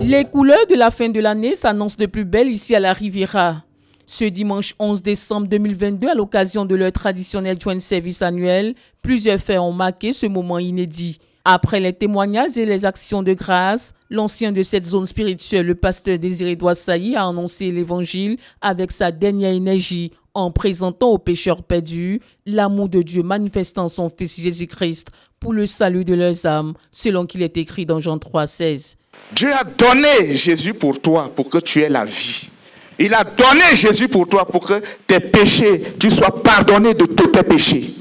Les couleurs de la fin de l'année s'annoncent de plus belle ici à la Riviera. Ce dimanche 11 décembre 2022, à l'occasion de leur traditionnel joint service annuel, plusieurs faits ont marqué ce moment inédit. Après les témoignages et les actions de grâce, l'ancien de cette zone spirituelle, le pasteur Désiré Douassailly, a annoncé l'évangile avec sa dernière énergie en présentant aux pécheurs perdus l'amour de Dieu manifestant son Fils Jésus-Christ pour le salut de leurs âmes, selon qu'il est écrit dans Jean 3,16. Dieu a donné Jésus pour toi, pour que tu aies la vie. Il a donné Jésus pour toi, pour que tes péchés, tu sois pardonné de tous tes péchés.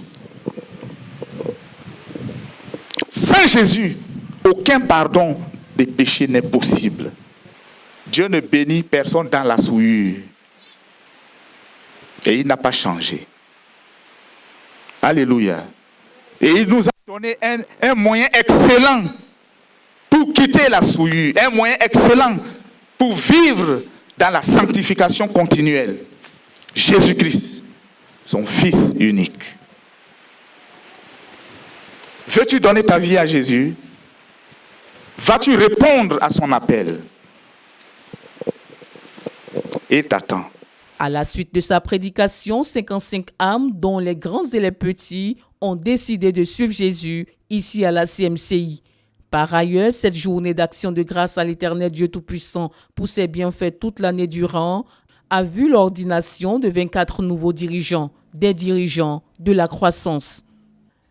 Sans Jésus, aucun pardon des péchés n'est possible. Dieu ne bénit personne dans la souillure. Et il n'a pas changé. Alléluia. Et il nous a donné un moyen excellent pour quitter la souillure, un moyen excellent pour vivre dans la sanctification continuelle. Jésus-Christ, son Fils unique. Veux-tu donner ta vie à Jésus? Vas-tu répondre à son appel? Il t'attend. À la suite de sa prédication, 55 âmes, dont les grands et les petits, ont décidé de suivre Jésus ici à la CMCI. Par ailleurs, cette journée d'action de grâce à l'Éternel Dieu Tout-Puissant pour ses bienfaits toute l'année durant a vu l'ordination de 24 nouveaux dirigeants, des dirigeants de la croissance.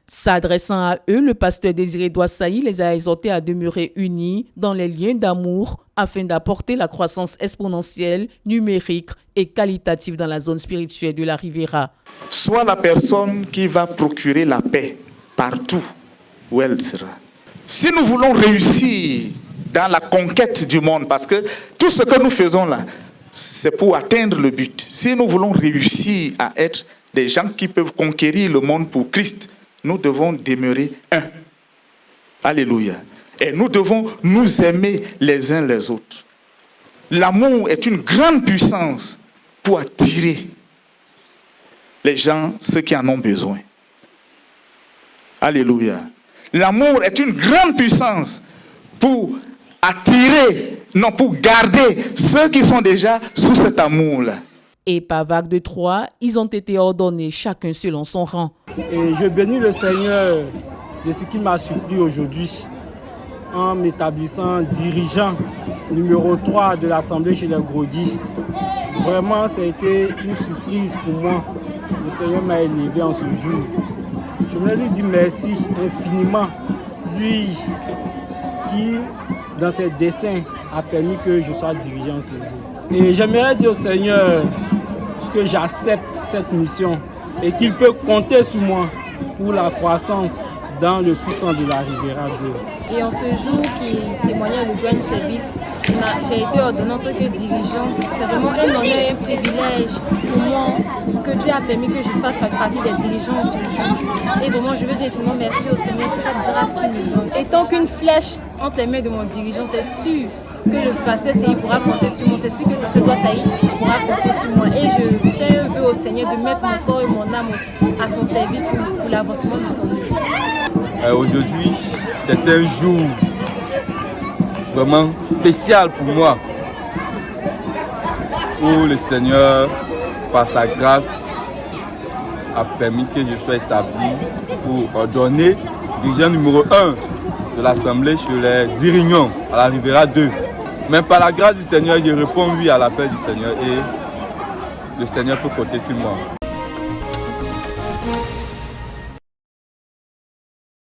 S'adressant à eux, le pasteur Désiré Douassailly les a exhortés à demeurer unis dans les liens d'amour afin d'apporter la croissance exponentielle, numérique et qualitative dans la zone spirituelle de la Riviera. Sois la personne qui va procurer la paix partout où elle sera. Si nous voulons réussir dans la conquête du monde, parce que tout ce que nous faisons là, c'est pour atteindre le but. Si nous voulons réussir à être des gens qui peuvent conquérir le monde pour Christ, nous devons demeurer un. Alléluia. Et nous devons nous aimer les uns les autres. L'amour est une grande puissance pour attirer les gens, ceux qui en ont besoin. Alléluia. L'amour est une grande puissance pour attirer, non, pour garder ceux qui sont déjà sous cet amour-là. Et par vague de 3, ils ont été ordonnés, chacun selon son rang. Et je bénis le Seigneur de ce qui m'a surpris aujourd'hui en m'établissant dirigeant numéro 3 de l'Assemblée chez les Grody. Vraiment, ça a été une surprise pour moi. Le Seigneur m'a élevé en ce jour. Je voulais lui dire merci infiniment, lui qui, dans ses desseins, a permis que je sois dirigeant ce jour. Et j'aimerais dire au Seigneur que j'accepte cette mission et qu'il peut compter sur moi pour la croissance dans le sous-sang de la Riviera 2. Et en ce jour qui témoignait le joint service, j'ai été ordonnée en tant que dirigeante. C'est vraiment un honneur et un privilège pour moi que Dieu a permis que je fasse partie des dirigeants en ce jour. Et vraiment, je veux dire vraiment merci au Seigneur pour cette grâce qu'il me donne. Et tant qu'une flèche entre les mains de mon dirigeant, c'est sûr que le pasteur Saïd pourra compter sur moi. C'est sûr que le pasteur Douassailly pourra compter sur moi. Et je fais un vœu au Seigneur de mettre mon corps et mon âme à son service pour l'avancement de son œuvre. Aujourd'hui, c'est un jour vraiment spécial pour moi, où le Seigneur, par sa grâce, a permis que je sois établi pour ordonner dirigeant numéro 1 de l'Assemblée chez les Irignons à la Riviera 2. Mais par la grâce du Seigneur, je réponds oui à l'appel du Seigneur et le Seigneur peut compter sur moi.